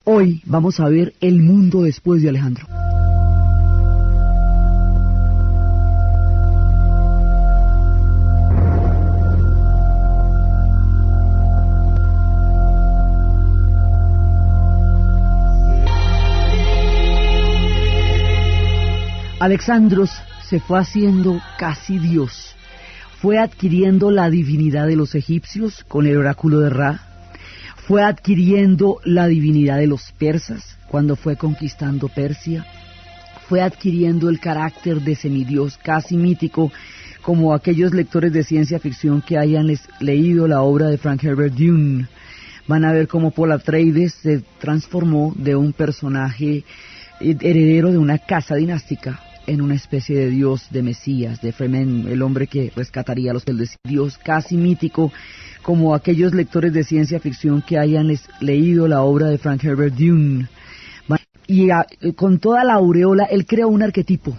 Hoy vamos a ver el mundo después de Alejandro. Alexandros se fue haciendo casi Dios. Fue adquiriendo la divinidad de los egipcios con el oráculo de Ra. Fue adquiriendo la divinidad de los persas cuando fue conquistando Persia. Fue adquiriendo el carácter de semidios casi mítico, como aquellos lectores de ciencia ficción que hayan leído la obra de Frank Herbert Dune. Van a ver cómo Paul Atreides se transformó de un personaje heredero de una casa dinástica en una especie de dios, de Mesías, de Fremen, el hombre que rescataría a los dios casi mítico, como aquellos lectores de ciencia ficción que hayan leído la obra de Frank Herbert Dune. Y con toda la aureola, él creó un arquetipo.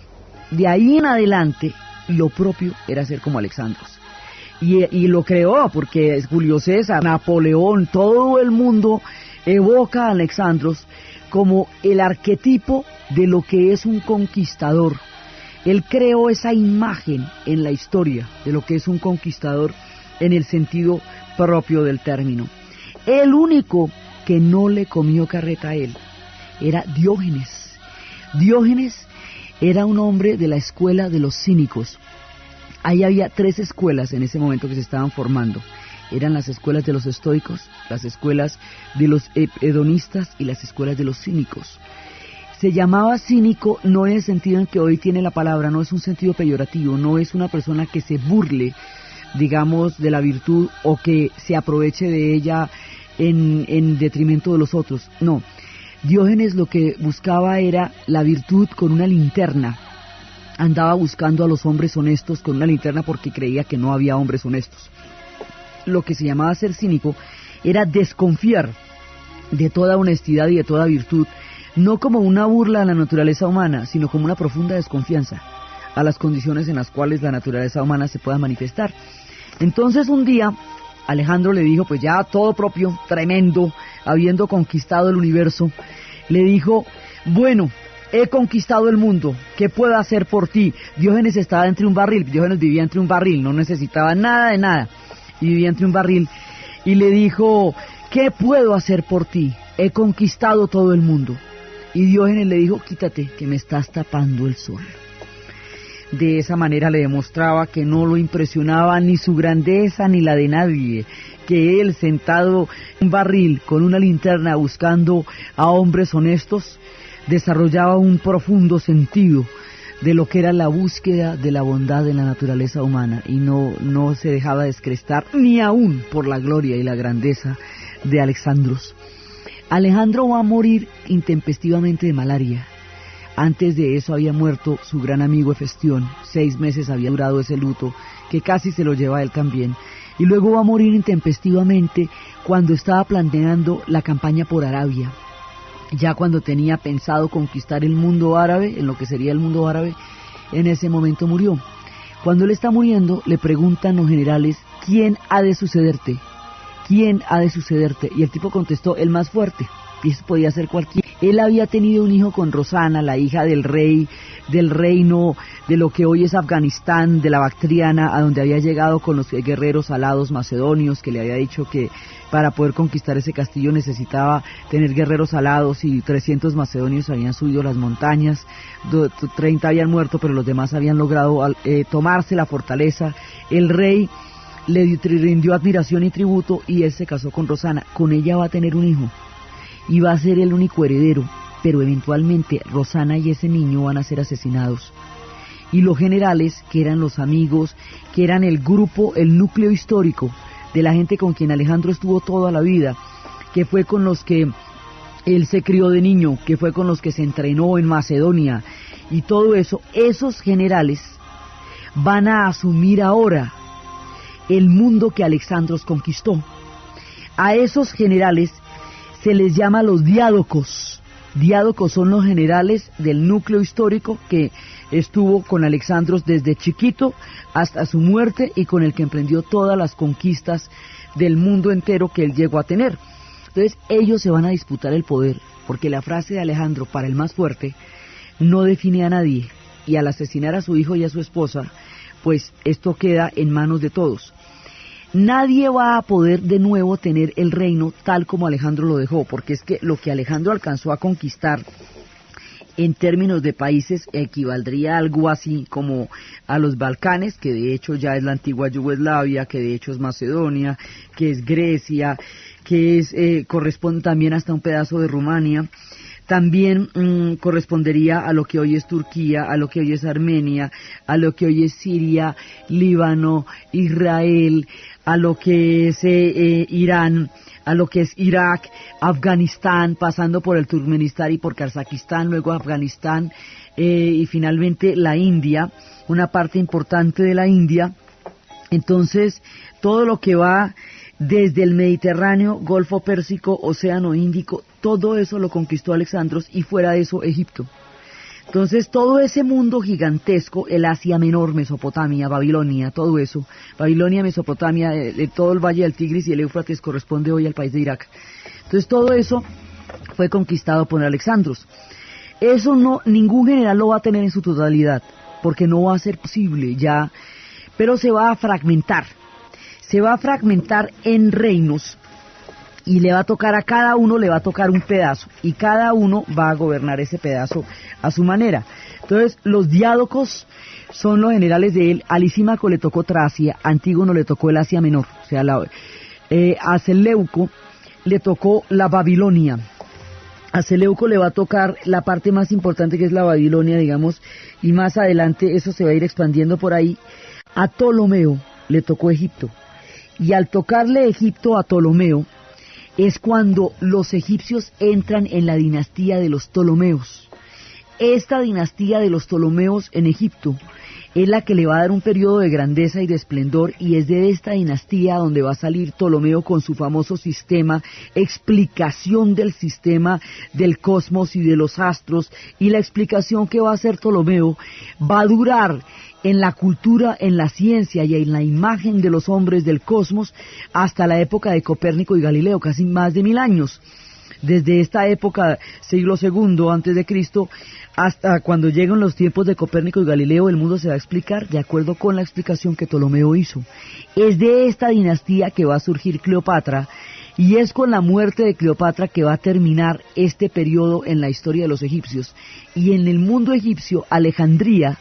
De ahí en adelante, lo propio era ser como Alexandros. Y lo creó porque Julio César, Napoleón, todo el mundo evoca a Alexandros como el arquetipo de lo que es un conquistador. Él creó esa imagen en la historia de lo que es un conquistador en el sentido propio del término. El único que no le comió carreta a él era Diógenes. Diógenes era un hombre de la escuela de los cínicos. Ahí había 3 escuelas en ese momento que se estaban formando. Eran las escuelas de los estoicos, las escuelas de los hedonistas y las escuelas de los cínicos. Se llamaba cínico no en el sentido en que hoy tiene la palabra, no es un sentido peyorativo, no es una persona que se burle, digamos, de la virtud o que se aproveche de ella en detrimento de los otros. No, Diógenes lo que buscaba era la virtud con una linterna. Andaba buscando a los hombres honestos con una linterna porque creía que no había hombres honestos. Lo que se llamaba ser cínico era desconfiar de toda honestidad y de toda virtud, no como una burla a la naturaleza humana, sino como una profunda desconfianza a las condiciones en las cuales la naturaleza humana se pueda manifestar. Entonces un día Alejandro le dijo, pues ya todo propio, tremendo, habiendo conquistado el universo, le dijo, bueno, he conquistado el mundo, ¿qué puedo hacer por ti? Diógenes estaba entre un barril, Diógenes vivía entre un barril, no necesitaba nada de nada, y vivía entre un barril, y le dijo, ¿qué puedo hacer por ti? He conquistado todo el mundo. Y Diógenes le dijo, quítate, que me estás tapando el sol. De esa manera le demostraba que no lo impresionaba ni su grandeza ni la de nadie, que él sentado en un barril con una linterna buscando a hombres honestos, desarrollaba un profundo sentido de lo que era la búsqueda de la bondad en la naturaleza humana y no se dejaba descrestar ni aún por la gloria y la grandeza de Alexandros. Alejandro va a morir intempestivamente de malaria. Antes de eso había muerto su gran amigo Hefestión. 6 meses había durado ese luto, que casi se lo lleva a él también. Y luego va a morir intempestivamente cuando estaba planeando la campaña por Arabia. Ya cuando tenía pensado conquistar el mundo árabe, en lo que sería el mundo árabe, en ese momento murió. Cuando él está muriendo, le preguntan los generales, ¿quién ha de sucederte? ¿Quién ha de sucederte? Y el tipo contestó, el más fuerte. Y eso podía ser cualquiera. Él había tenido un hijo con Rosana, la hija del rey, del reino de lo que hoy es Afganistán, de la Bactriana, a donde había llegado con los guerreros alados macedonios, que le había dicho que para poder conquistar ese castillo necesitaba tener guerreros alados, y 300 macedonios habían subido las montañas, 30 habían muerto, pero los demás habían logrado tomarse la fortaleza. El rey le rindió admiración y tributo, y él se casó con Rosana. Con ella va a tener un hijo, y va a ser el único heredero, pero eventualmente Rosana y ese niño van a ser asesinados. Y los generales, que eran los amigos, que eran el grupo, el núcleo histórico de la gente con quien Alejandro estuvo toda la vida, que fue con los que él se crió de niño, que fue con los que se entrenó en Macedonia, y todo eso, esos generales van a asumir ahora el mundo que Alexandros conquistó. A esos generales se les llama los diádocos. Diádocos son los generales del núcleo histórico que estuvo con Alexandros desde chiquito hasta su muerte y con el que emprendió todas las conquistas del mundo entero que él llegó a tener. Entonces ellos se van a disputar el poder porque la frase de Alejandro, para el más fuerte, no define a nadie, y al asesinar a su hijo y a su esposa, pues esto queda en manos de todos. Nadie va a poder de nuevo tener el reino tal como Alejandro lo dejó, porque es que lo que Alejandro alcanzó a conquistar en términos de países equivaldría a algo así como a los Balcanes, que de hecho ya es la antigua Yugoslavia, que de hecho es Macedonia, que es Grecia, que es corresponde también hasta un pedazo de Rumania. También correspondería a lo que hoy es Turquía, a lo que hoy es Armenia, a lo que hoy es Siria, Líbano, Israel, a lo que es Irán, a lo que es Irak, Afganistán, pasando por el Turkmenistán y por Kazajistán, luego Afganistán y finalmente la India, una parte importante de la India. Entonces, todo lo que va desde el Mediterráneo, Golfo Pérsico, Océano Índico, todo eso lo conquistó Alexandros, y fuera de eso Egipto. Entonces todo ese mundo gigantesco, el Asia Menor, Mesopotamia, Babilonia, todo eso, Babilonia, Mesopotamia, todo el Valle del Tigris y el Éufrates corresponde hoy al país de Irak. Entonces todo eso fue conquistado por Alexandros. Eso no, ningún general lo va a tener en su totalidad, porque no va a ser posible ya, pero se va a fragmentar en reinos, y le va a tocar a cada uno, le va a tocar un pedazo, y cada uno va a gobernar ese pedazo a su manera. Entonces, los diádocos son los generales de él. A Lisímaco le tocó Tracia, a Antígono le tocó el Asia Menor, o sea, a Seleuco le tocó la Babilonia. A Seleuco le va a tocar la parte más importante, que es la Babilonia, digamos, y más adelante eso se va a ir expandiendo por ahí. A Ptolomeo le tocó Egipto, y al tocarle Egipto a Ptolomeo, es cuando los egipcios entran en la dinastía de los Ptolomeos. Esta dinastía de los Ptolomeos en Egipto es la que le va a dar un periodo de grandeza y de esplendor, y es de esta dinastía donde va a salir Ptolomeo con su famoso sistema, explicación del sistema del cosmos y de los astros, y la explicación que va a hacer Ptolomeo va a durar en la cultura, en la ciencia y en la imagen de los hombres del cosmos hasta la época de Copérnico y Galileo, casi más de 1000 años. Desde esta época, siglo II antes de Cristo, hasta cuando lleguen los tiempos de Copérnico y Galileo, el mundo se va a explicar de acuerdo con la explicación que Ptolomeo hizo. Es de esta dinastía que va a surgir Cleopatra, y es con la muerte de Cleopatra que va a terminar este periodo en la historia de los egipcios. Y en el mundo egipcio, Alejandría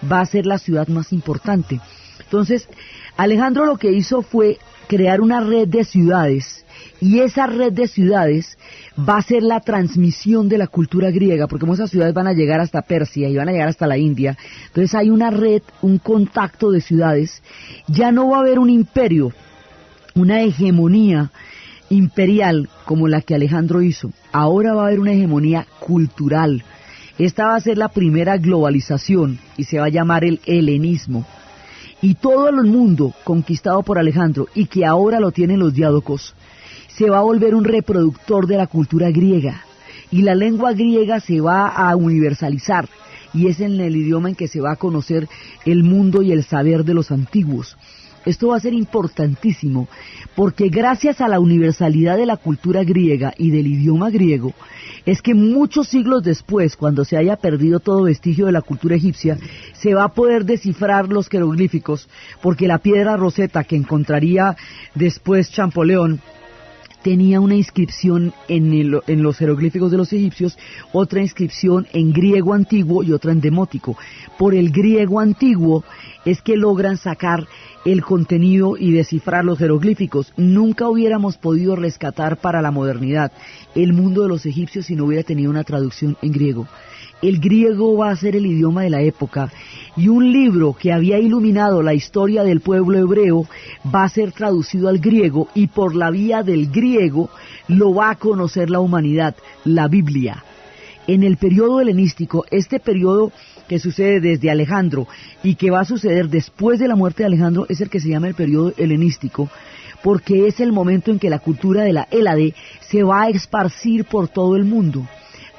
va a ser la ciudad más importante. Entonces, Alejandro lo que hizo fue crear una red de ciudades, y esa red de ciudades va a ser la transmisión de la cultura griega, porque como esas ciudades van a llegar hasta Persia y van a llegar hasta la India, entonces hay una red, un contacto de ciudades. Ya no va a haber un imperio, una hegemonía imperial como la que Alejandro hizo. Ahora va a haber una hegemonía cultural. Esta va a ser la primera globalización y se va a llamar el helenismo. Y todo el mundo conquistado por Alejandro, y que ahora lo tienen los diádocos, se va a volver un reproductor de la cultura griega. Y la lengua griega se va a universalizar, y es en el idioma en que se va a conocer el mundo y el saber de los antiguos. Esto va a ser importantísimo, porque gracias a la universalidad de la cultura griega y del idioma griego, es que muchos siglos después, cuando se haya perdido todo vestigio de la cultura egipcia, se va a poder descifrar los jeroglíficos, porque la piedra Rosetta que encontraría después Champollion tenía una inscripción en los jeroglíficos de los egipcios, otra inscripción en griego antiguo y otra en demótico. Por el griego antiguo es que logran sacar el contenido y descifrar los jeroglíficos. Nunca hubiéramos podido rescatar para la modernidad el mundo de los egipcios si no hubiera tenido una traducción en griego. El griego va a ser el idioma de la época, y un libro que había iluminado la historia del pueblo hebreo va a ser traducido al griego, y por la vía del griego lo va a conocer la humanidad, la Biblia. En el periodo helenístico, este periodo que sucede desde Alejandro y que va a suceder después de la muerte de Alejandro, es el que se llama el periodo helenístico, porque es el momento en que la cultura de la Hélade se va a esparcir por todo el mundo.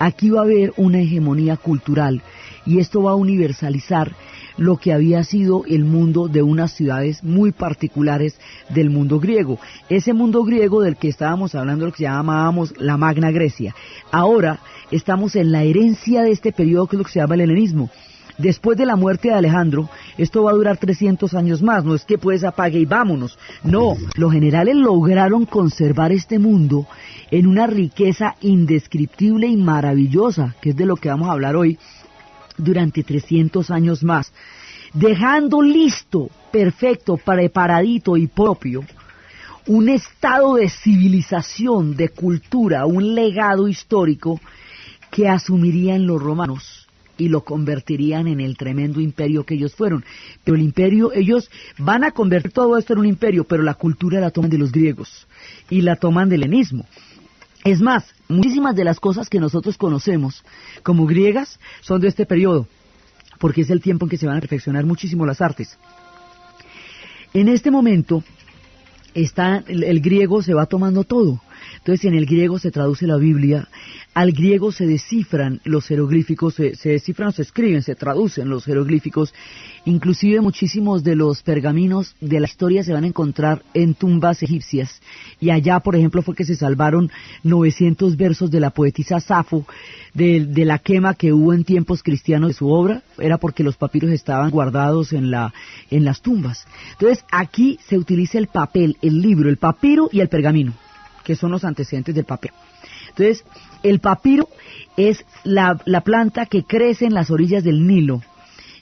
Aquí va a haber una hegemonía cultural, y esto va a universalizar lo que había sido el mundo de unas ciudades muy particulares del mundo griego. Ese mundo griego del que estábamos hablando, lo que llamábamos la Magna Grecia. Ahora estamos en la herencia de este periodo que es lo que se llama el helenismo. Después de la muerte de Alejandro, esto va a durar 300 años más, no es que pues apague y vámonos. No, los generales lograron conservar este mundo en una riqueza indescriptible y maravillosa, que es de lo que vamos a hablar hoy, durante 300 años más, dejando listo, perfecto, preparadito y propio, un estado de civilización, de cultura, un legado histórico que asumirían los romanos y lo convertirían en el tremendo imperio que ellos fueron. Pero el imperio, ellos van a convertir todo esto en un imperio, pero la cultura la toman de los griegos y la toman del helenismo. Es más, muchísimas de las cosas que nosotros conocemos como griegas son de este periodo, porque es el tiempo en que se van a perfeccionar muchísimo las artes. En este momento, el griego se va tomando todo. Entonces en el griego se traduce la Biblia, al griego se descifran los jeroglíficos, se descifran, se escriben, se traducen los jeroglíficos, inclusive muchísimos de los pergaminos de la historia se van a encontrar en tumbas egipcias, y allá por ejemplo fue que se salvaron 900 versos de la poetisa Safo, de la quema que hubo en tiempos cristianos de su obra, era porque los papiros estaban guardados en las tumbas. Entonces aquí se utiliza el papel, el libro, el papiro y el pergamino, que son los antecedentes del papel. Entonces, el papiro es la planta que crece en las orillas del Nilo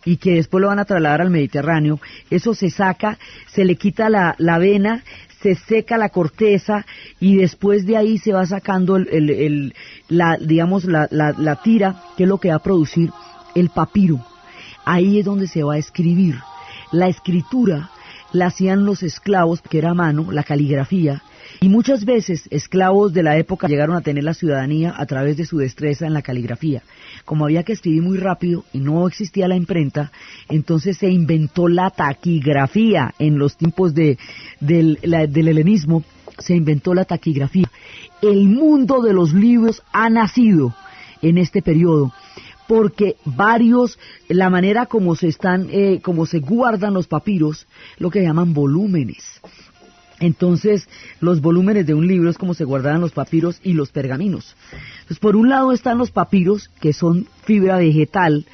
y que después lo van a trasladar al Mediterráneo. Eso se saca, se le quita la avena, se seca la corteza y después de ahí se va sacando la tira, que es lo que va a producir el papiro. Ahí es donde se va a escribir. La escritura la hacían los esclavos, que era a mano, la caligrafía. Y muchas veces esclavos de la época llegaron a tener la ciudadanía a través de su destreza en la caligrafía. Como había que escribir muy rápido y no existía la imprenta, entonces se inventó la taquigrafía. En los tiempos del helenismo se inventó la taquigrafía. El mundo de los libros ha nacido en este periodo, porque la manera como se guardan los papiros, lo que llaman volúmenes. Entonces, los volúmenes de un libro es como se guardaban los papiros y los pergaminos. Entonces, por un lado están los papiros, que son fibra vegetal,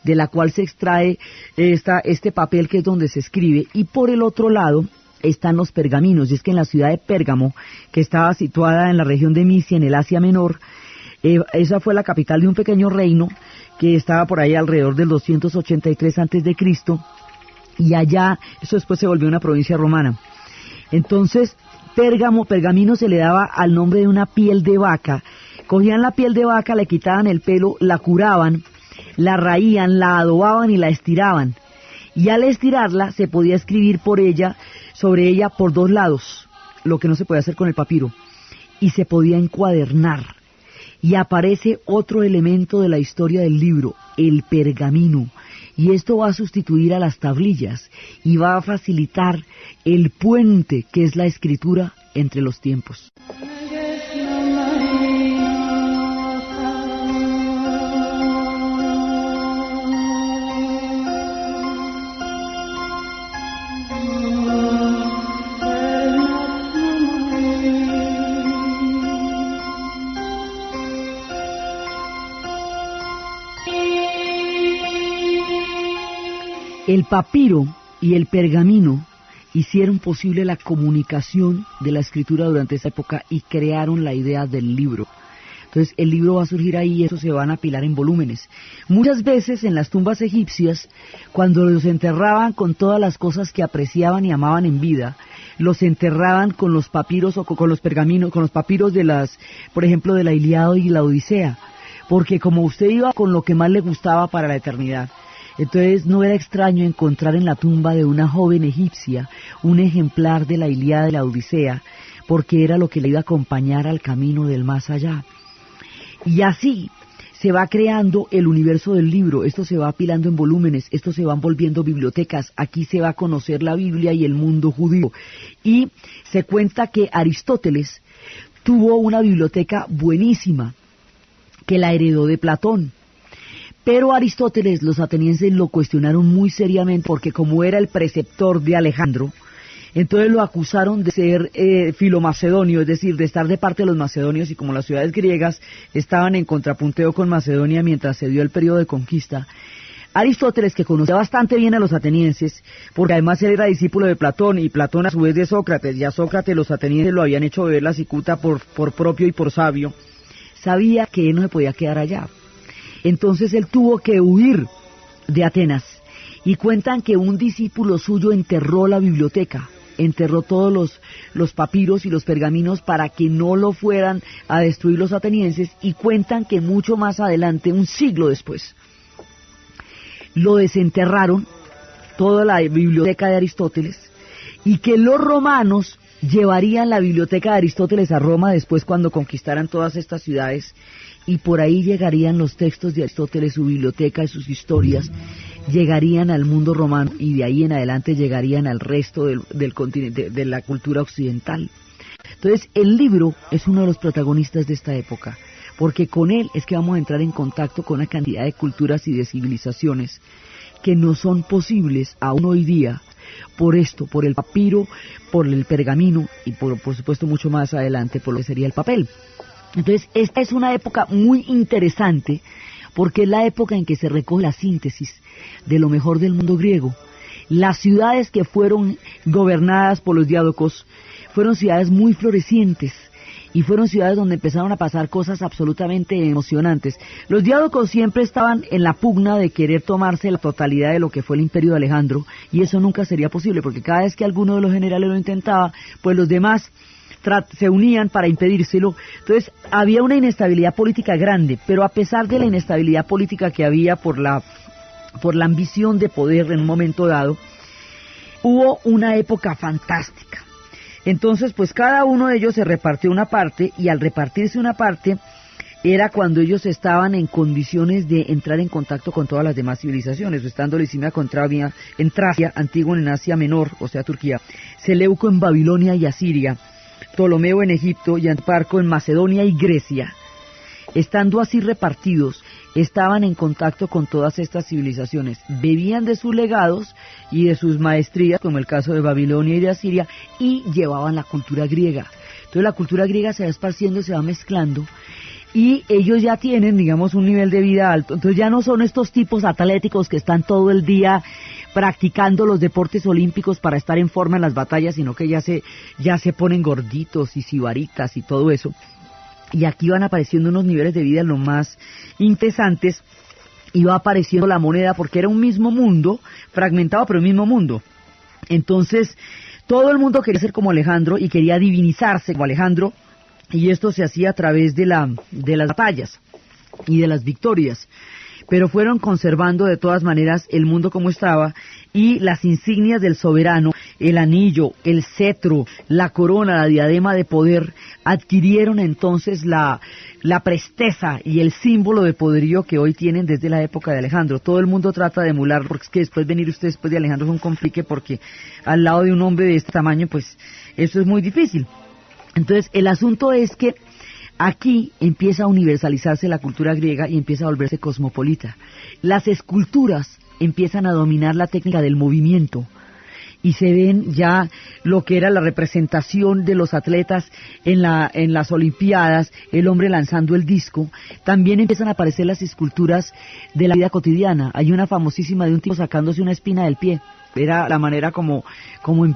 de la cual se extrae este papel que es donde se escribe, y por el otro lado están los pergaminos. Y es que en la ciudad de Pérgamo, que estaba situada en la región de Misia, en el Asia Menor, esa fue la capital de un pequeño reino que estaba por ahí alrededor del 283 a.C., y allá, eso después se volvió una provincia romana. Entonces, pergamino se le daba al nombre de una piel de vaca. Cogían la piel de vaca, le quitaban el pelo, la curaban, la raían, la adobaban y la estiraban. Y al estirarla se podía escribir sobre ella por dos lados, lo que no se podía hacer con el papiro. Y se podía encuadernar. Y aparece otro elemento de la historia del libro, el pergamino. Y esto va a sustituir a las tablillas y va a facilitar el puente que es la escritura entre los tiempos. El papiro y el pergamino hicieron posible la comunicación de la escritura durante esa época y crearon la idea del libro. Entonces el libro va a surgir ahí y eso se van a apilar en volúmenes. Muchas veces en las tumbas egipcias, cuando los enterraban con todas las cosas que apreciaban y amaban en vida, los enterraban con los papiros o con los pergaminos, con los papiros por ejemplo, de la Ilíada y la Odisea, porque como usted iba con lo que más le gustaba para la eternidad, entonces no era extraño encontrar en la tumba de una joven egipcia un ejemplar de la Ilíada y la Odisea, porque era lo que le iba a acompañar al camino del más allá. Y así se va creando el universo del libro, esto se va apilando en volúmenes, esto se van volviendo bibliotecas, aquí se va a conocer la Biblia y el mundo judío. Y se cuenta que Aristóteles tuvo una biblioteca buenísima, que la heredó de Platón. Pero Aristóteles, los atenienses lo cuestionaron muy seriamente porque como era el preceptor de Alejandro, entonces lo acusaron de ser filomacedonio, es decir, de estar de parte de los macedonios, y como las ciudades griegas estaban en contrapunteo con Macedonia mientras se dio el periodo de conquista, Aristóteles, que conocía bastante bien a los atenienses, porque además él era discípulo de Platón, y Platón a su vez de Sócrates, y a Sócrates los atenienses lo habían hecho beber la cicuta por propio y por sabio, sabía que él no se podía quedar allá. Entonces él tuvo que huir de Atenas, y cuentan que un discípulo suyo enterró la biblioteca, enterró todos los papiros y los pergaminos para que no lo fueran a destruir los atenienses, y cuentan que mucho más adelante, un siglo después, lo desenterraron, toda la biblioteca de Aristóteles, y que los romanos llevarían la biblioteca de Aristóteles a Roma después cuando conquistaran todas estas ciudades, y por ahí llegarían los textos de Aristóteles, su biblioteca y sus historias, llegarían al mundo romano, y de ahí en adelante llegarían al resto del continente, de la cultura occidental. Entonces el libro es uno de los protagonistas de esta época, porque con él es que vamos a entrar en contacto con una cantidad de culturas y de civilizaciones que no son posibles aún hoy día, por esto, por el papiro, por el pergamino y por supuesto mucho más adelante por lo que sería el papel. Entonces esta es una época muy interesante, porque es la época en que se recoge la síntesis de lo mejor del mundo griego. Las ciudades que fueron gobernadas por los diádocos fueron ciudades muy florecientes, y fueron ciudades donde empezaron a pasar cosas absolutamente emocionantes. Los diádocos siempre estaban en la pugna de querer tomarse la totalidad de lo que fue el imperio de Alejandro, y eso nunca sería posible, porque cada vez que alguno de los generales lo intentaba, pues los demás se unían para impedírselo. Entonces había una inestabilidad política grande, pero a pesar de la inestabilidad política que había por la ambición de poder en un momento dado, hubo una época fantástica. Entonces, pues cada uno de ellos se repartió una parte, y al repartirse una parte, era cuando ellos estaban en condiciones de entrar en contacto con todas las demás civilizaciones, estando Licinia en Tracia, Antígono en Asia Menor, o sea Turquía, Seleuco en Babilonia y Asiria, Ptolomeo en Egipto y Antiparco en Macedonia y Grecia. Estando así repartidos, estaban en contacto con todas estas civilizaciones, bebían de sus legados y de sus maestrías, como el caso de Babilonia y de Asiria, y llevaban la cultura griega. Entonces la cultura griega se va esparciendo, se va mezclando, y ellos ya tienen, digamos, un nivel de vida alto. Entonces ya no son estos tipos atléticos que están todo el día practicando los deportes olímpicos para estar en forma en las batallas, sino que ya se ponen gorditos y sibaritas y todo eso. Y aquí van apareciendo unos niveles de vida lo más interesantes, y va apareciendo la moneda, porque era un mismo mundo, fragmentado pero un mismo mundo. Entonces, todo el mundo quería ser como Alejandro y quería divinizarse como Alejandro, y esto se hacía a través de las batallas y de las victorias. Pero fueron conservando de todas maneras el mundo como estaba, y las insignias del soberano, el anillo, el cetro, la corona, la diadema de poder, adquirieron entonces la presteza y el símbolo de poderío que hoy tienen desde la época de Alejandro. Todo el mundo trata de emular, porque es que después venir usted después de Alejandro es un complique, porque al lado de un hombre de este tamaño, pues eso es muy difícil. Entonces el asunto es que aquí empieza a universalizarse la cultura griega y empieza a volverse cosmopolita. Las esculturas empiezan a dominar la técnica del movimiento, y se ven ya lo que era la representación de los atletas en las Olimpiadas, el hombre lanzando el disco. También empiezan a aparecer las esculturas de la vida cotidiana. Hay una famosísima de un tipo sacándose una espina del pie. Era la manera como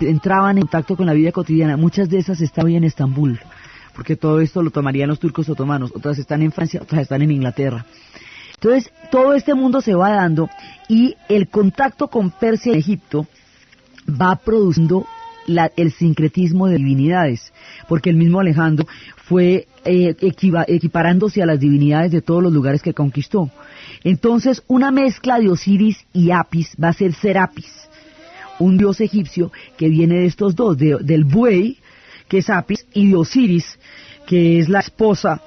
entraban en contacto con la vida cotidiana. Muchas de esas estaban hoy en Estambul, porque todo esto lo tomarían los turcos otomanos. Otras están en Francia, otras están en Inglaterra. Entonces, todo este mundo se va dando, y el contacto con Persia y Egipto va produciendo el sincretismo de divinidades, porque el mismo Alejandro fue equiparándose a las divinidades de todos los lugares que conquistó. Entonces, una mezcla de Osiris y Apis va a ser Serapis, un dios egipcio que viene de estos dos, del buey, que es Apis, y de Osiris, que es la esposa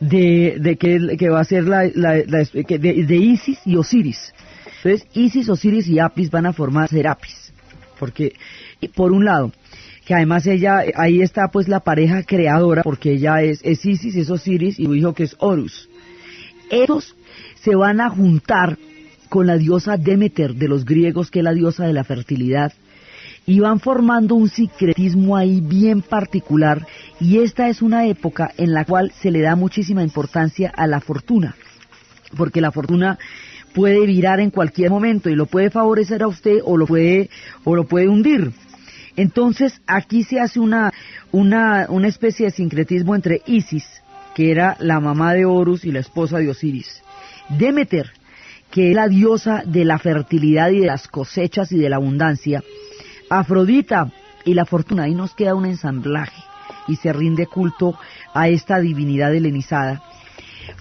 que va a ser de Isis y Osiris. Entonces Isis, Osiris y Apis van a formar Serapis, porque por un lado, que además ahí está pues la pareja creadora, porque ella es Isis, es Osiris, y su hijo que es Horus. Estos se van a juntar con la diosa Demeter de los griegos, que es la diosa de la fertilidad, y van formando un sincretismo ahí bien particular, y esta es una época en la cual se le da muchísima importancia a la fortuna, porque la fortuna puede virar en cualquier momento y lo puede favorecer a usted o lo puede hundir. Entonces aquí se hace una especie de sincretismo entre Isis, que era la mamá de Horus y la esposa de Osiris, Demeter, que es la diosa de la fertilidad y de las cosechas y de la abundancia, Afrodita y la fortuna. Ahí nos queda un ensamblaje y se rinde culto a esta divinidad helenizada,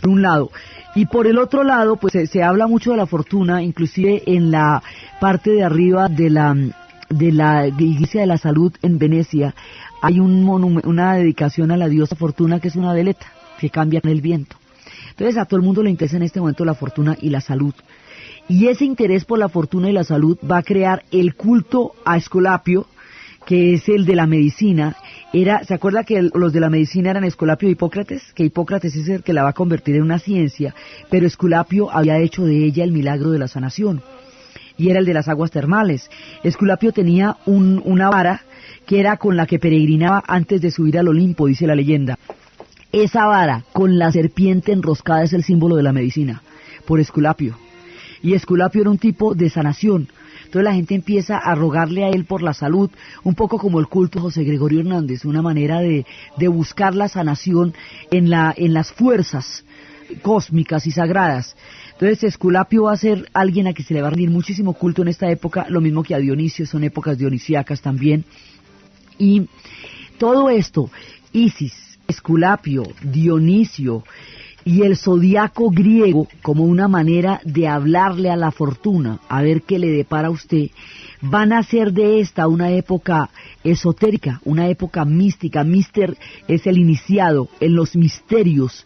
por un lado. Y por el otro lado, pues se habla mucho de la fortuna, inclusive en la parte de arriba de la iglesia de la salud en Venecia, hay una dedicación a la diosa Fortuna, que es una veleta que cambia con el viento. Entonces a todo el mundo le interesa en este momento la fortuna y la salud. Y ese interés por la fortuna y la salud va a crear el culto a Esculapio, que es el de la medicina. ¿Se acuerda que los de la medicina eran Esculapio y Hipócrates? Que Hipócrates es el que la va a convertir en una ciencia, pero Esculapio había hecho de ella el milagro de la sanación, y era el de las aguas termales. Esculapio tenía una vara que era con la que peregrinaba antes de subir al Olimpo, dice la leyenda. Esa vara con la serpiente enroscada es el símbolo de la medicina, por Esculapio. Y Esculapio era un tipo de sanación. Entonces la gente empieza a rogarle a él por la salud, un poco como el culto de José Gregorio Hernández, una manera de buscar la sanación en las fuerzas cósmicas y sagradas. Entonces Esculapio va a ser alguien a quien se le va a rendir muchísimo culto en esta época, lo mismo que a Dionisio, son épocas dionisíacas también. Y todo esto, Isis, Esculapio, Dionisio y el zodiaco griego, como una manera de hablarle a la fortuna, a ver qué le depara a usted, van a hacer de esta una época esotérica, una época mística. Mister es el iniciado en los misterios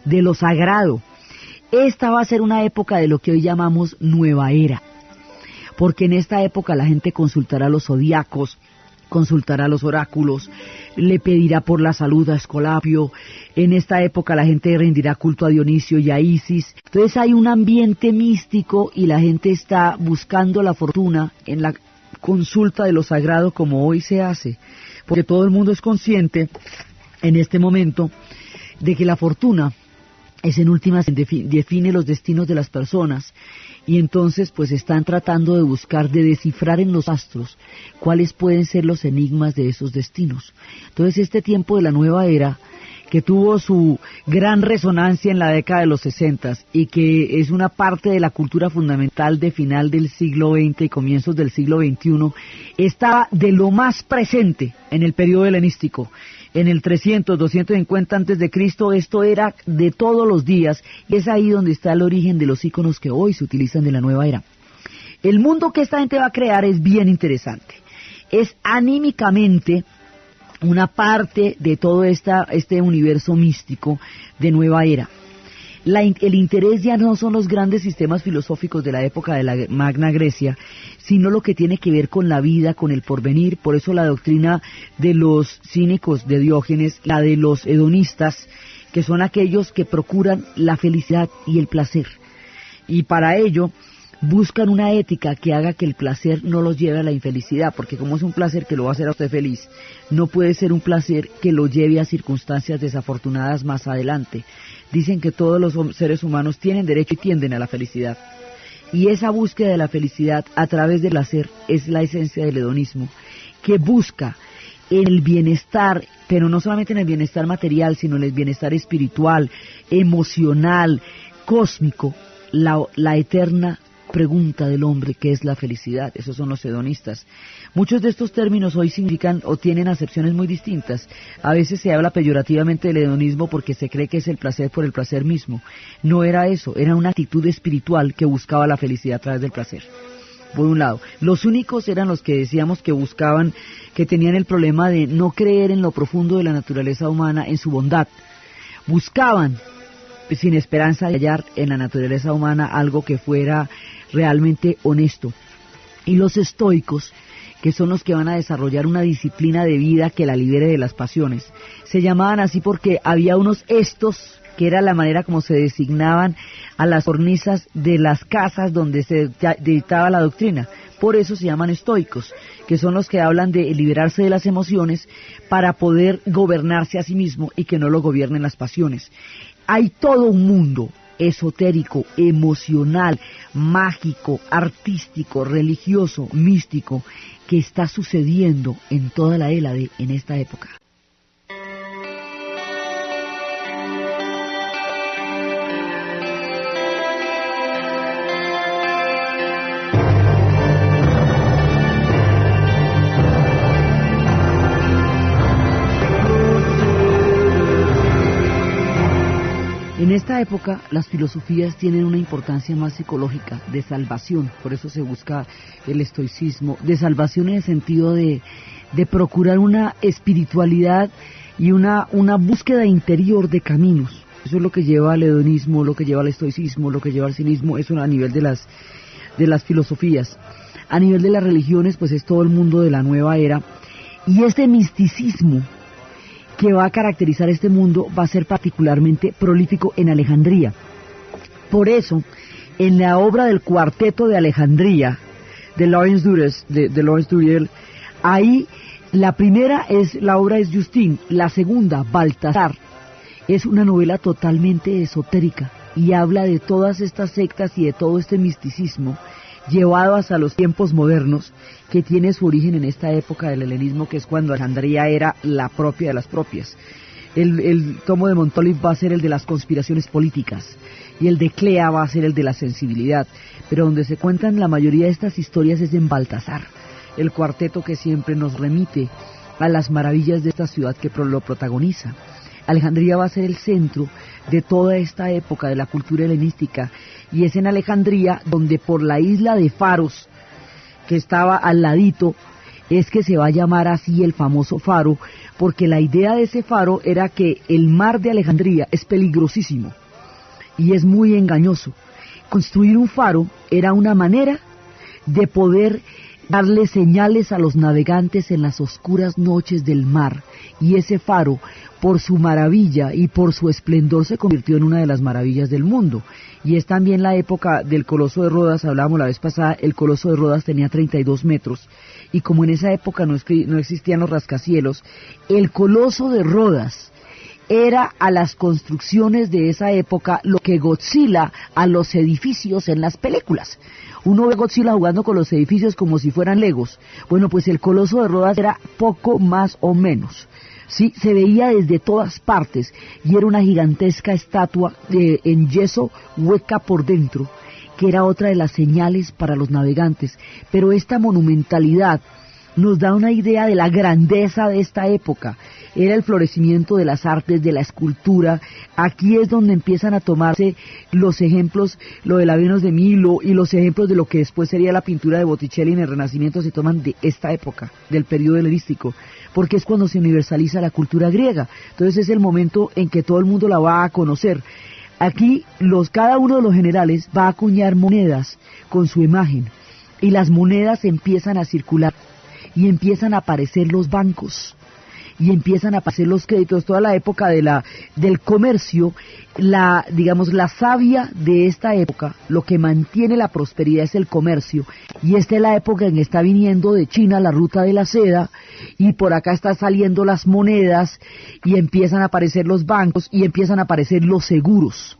de lo sagrado. Esta va a ser una época de lo que hoy llamamos nueva era, porque en esta época la gente consultará los zodiacos, consultará los oráculos, le pedirá por la salud a Esculapio. En esta época la gente rendirá culto a Dionisio y a Isis. Entonces hay un ambiente místico y la gente está buscando la fortuna en la consulta de lo sagrado, como hoy se hace, porque todo el mundo es consciente en este momento de que la fortuna es en últimas define los destinos de las personas, y entonces pues están tratando de buscar, de descifrar en los astros cuáles pueden ser los enigmas de esos destinos. Entonces este tiempo de la nueva era, que tuvo su gran resonancia en la década de los 60 y que es una parte de la cultura fundamental de final del siglo XX y comienzos del siglo XXI, estaba de lo más presente en el periodo helenístico. En el 300, 250 antes de Cristo, esto era de todos los días, y es ahí donde está el origen de los íconos que hoy se utilizan de la nueva era. El mundo que esta gente va a crear es bien interesante. Es anímicamente una parte de todo este universo místico de nueva era. El interés ya no son los grandes sistemas filosóficos de la época de la Magna Grecia, sino lo que tiene que ver con la vida, con el porvenir. Por eso la doctrina de los cínicos de Diógenes, la de los hedonistas, que son aquellos que procuran la felicidad y el placer. Y para ello buscan una ética que haga que el placer no los lleve a la infelicidad, porque como es un placer que lo va a hacer a usted feliz, no puede ser un placer que lo lleve a circunstancias desafortunadas más adelante. Dicen que todos los seres humanos tienen derecho y tienden a la felicidad. Y esa búsqueda de la felicidad a través del placer es la esencia del hedonismo, que busca el bienestar, pero no solamente en el bienestar material, sino en el bienestar espiritual, emocional, cósmico, la eterna pregunta del hombre, ¿qué es la felicidad? Esos son los hedonistas. Muchos de estos términos hoy significan o tienen acepciones muy distintas. A veces se habla peyorativamente del hedonismo porque se cree que es el placer por el placer mismo. No era eso, era una actitud espiritual que buscaba la felicidad a través del placer. Por un lado, los únicos eran los que decíamos que buscaban, que tenían el problema de no creer en lo profundo de la naturaleza humana, en su bondad. Buscaban, sin esperanza de hallar en la naturaleza humana algo que fuera realmente honesto. Y los estoicos, que son los que van a desarrollar una disciplina de vida que la libere de las pasiones, se llamaban así porque había unos estos que era la manera como se designaban a las cornisas de las casas donde se dictaba la doctrina. Por eso se llaman estoicos, que son los que hablan de liberarse de las emociones para poder gobernarse a sí mismo y que no lo gobiernen las pasiones. Hay todo un mundo esotérico, emocional, mágico, artístico, religioso, místico, que está sucediendo en toda la Hélade en esta época. En esta época las filosofías tienen una importancia más psicológica, de salvación, por eso se busca el estoicismo, de salvación en el sentido de procurar una espiritualidad y una búsqueda interior de caminos. Eso es lo que lleva al hedonismo, lo que lleva al estoicismo, lo que lleva al cinismo, eso a nivel de las filosofías. A nivel de las religiones, pues es todo el mundo de la nueva era, y este misticismo que va a caracterizar este mundo va a ser particularmente prolífico en Alejandría. Por eso, en la obra del Cuarteto de Alejandría, de Lawrence Durrell, ahí la primera la obra es Justin, la segunda, Baltasar, es una novela totalmente esotérica y habla de todas estas sectas y de todo este misticismo llevado hasta los tiempos modernos, que tiene su origen en esta época del helenismo, que es cuando Alejandría era la propia de las propias. El tomo de Montolive va a ser el de las conspiraciones políticas, y el de Clea va a ser el de la sensibilidad, pero donde se cuentan la mayoría de estas historias es en Baltasar, el cuarteto que siempre nos remite a las maravillas de esta ciudad que lo protagoniza. Alejandría va a ser el centro de toda esta época de la cultura helenística, y es en Alejandría donde por la isla de Faros, que estaba al ladito, es que se va a llamar así el famoso faro, porque la idea de ese faro era que el mar de Alejandría es peligrosísimo y es muy engañoso. Construir un faro era una manera de poder darle señales a los navegantes en las oscuras noches del mar, y ese faro, por su maravilla y por su esplendor, se convirtió en una de las maravillas del mundo. Y es también la época del Coloso de Rodas. Hablábamos la vez pasada, el Coloso de Rodas tenía 32 metros, y como en esa época no existían los rascacielos, el Coloso de Rodas era a las construcciones de esa época lo que Godzilla a los edificios en las películas. Uno ve a Godzilla jugando con los edificios como si fueran Legos. Bueno, pues el Coloso de Rodas era poco más o menos. Sí, se veía desde todas partes y era una gigantesca estatua en yeso hueca por dentro, que era otra de las señales para los navegantes. Pero esta monumentalidad nos da una idea de la grandeza de esta época. Era el florecimiento de las artes, de la escultura. Aquí es donde empiezan a tomarse los ejemplos, lo de la Venus de Milo y los ejemplos de lo que después sería la pintura de Botticelli en el Renacimiento, se toman de esta época, del periodo helenístico, porque es cuando se universaliza la cultura griega. Entonces es el momento en que todo el mundo la va a conocer. Aquí cada uno de los generales va a acuñar monedas con su imagen, y las monedas empiezan a circular, y empiezan a aparecer los bancos, y empiezan a aparecer los créditos. Toda la época del comercio, la savia de esta época, lo que mantiene la prosperidad es el comercio, y esta es la época en que está viniendo de China la ruta de la seda, y por acá están saliendo las monedas, y empiezan a aparecer los bancos, y empiezan a aparecer los seguros.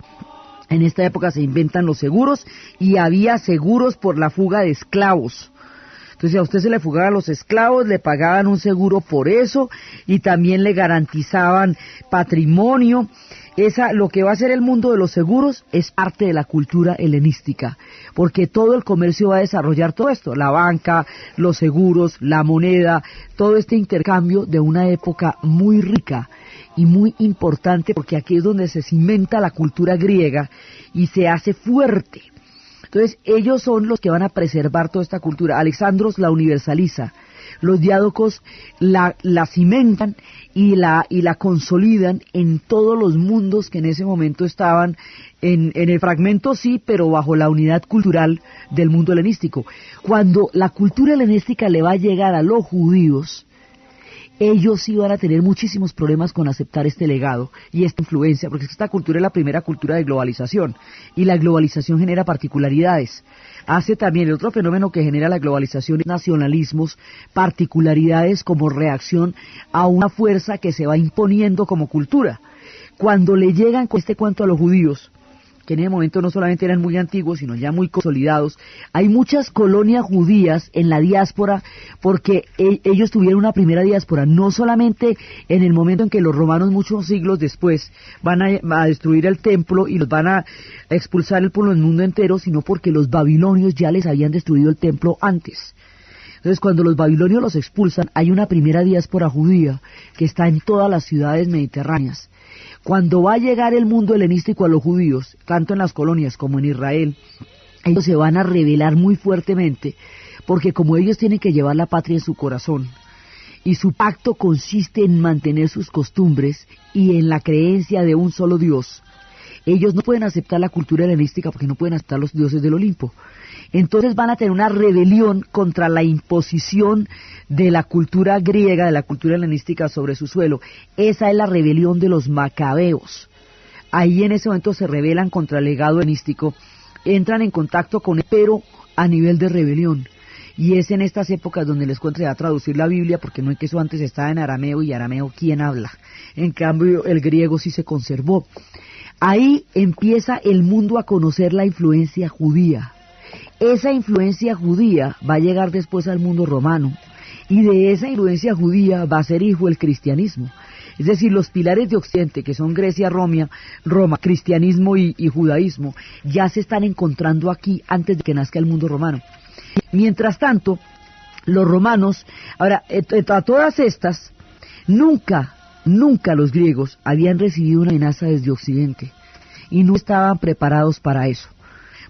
En esta época se inventan los seguros, y había seguros por la fuga de esclavos. Entonces, a usted se le fugaban los esclavos, le pagaban un seguro por eso, y también le garantizaban patrimonio. Lo que va a ser el mundo de los seguros es parte de la cultura helenística, porque todo el comercio va a desarrollar todo esto, la banca, los seguros, la moneda, todo este intercambio de una época muy rica y muy importante, porque aquí es donde se cimenta la cultura griega y se hace fuerte. Entonces, ellos son los que van a preservar toda esta cultura. Alexandros la universaliza, los diádocos la cimentan y la consolidan en todos los mundos que en ese momento estaban en el fragmento, sí, pero bajo la unidad cultural del mundo helenístico. Cuando la cultura helenística le va a llegar a los judíos, ellos sí van a tener muchísimos problemas con aceptar este legado y esta influencia, porque esta cultura es la primera cultura de globalización, y la globalización genera particularidades. Hace también el otro fenómeno que genera la globalización es nacionalismos, particularidades como reacción a una fuerza que se va imponiendo como cultura. Cuando le llegan con este cuento a los judíos, que en ese momento no solamente eran muy antiguos, sino ya muy consolidados, hay muchas colonias judías en la diáspora, porque ellos tuvieron una primera diáspora, no solamente en el momento en que los romanos muchos siglos después van a destruir el templo y los van a expulsar el pueblo del mundo entero, sino porque los babilonios ya les habían destruido el templo antes. Entonces, cuando los babilonios los expulsan, hay una primera diáspora judía que está en todas las ciudades mediterráneas. Cuando va a llegar el mundo helenístico a los judíos, tanto en las colonias como en Israel, ellos se van a rebelar muy fuertemente, porque como ellos tienen que llevar la patria en su corazón, y su pacto consiste en mantener sus costumbres y en la creencia de un solo Dios, ellos no pueden aceptar la cultura helenística porque no pueden aceptar los dioses del Olimpo. Entonces van a tener una rebelión contra la imposición de la cultura griega, de la cultura helenística sobre su suelo. Esa es la rebelión de los macabeos. Ahí en ese momento se rebelan contra el legado helenístico, entran en contacto con él, pero a nivel de rebelión. Y es en estas épocas donde les cuento a traducir la Biblia, porque no es que eso antes estaba en arameo, y arameo ¿quién habla? En cambio el griego sí se conservó. Ahí empieza el mundo a conocer la influencia judía. Esa influencia judía va a llegar después al mundo romano, y de esa influencia judía va a ser hijo el cristianismo. Es decir, los pilares de Occidente, que son Grecia, Roma, cristianismo y judaísmo, ya se están encontrando aquí antes de que nazca el mundo romano. Mientras tanto, los romanos, ahora, a todas estas, nunca los griegos habían recibido una amenaza desde Occidente, y no estaban preparados para eso,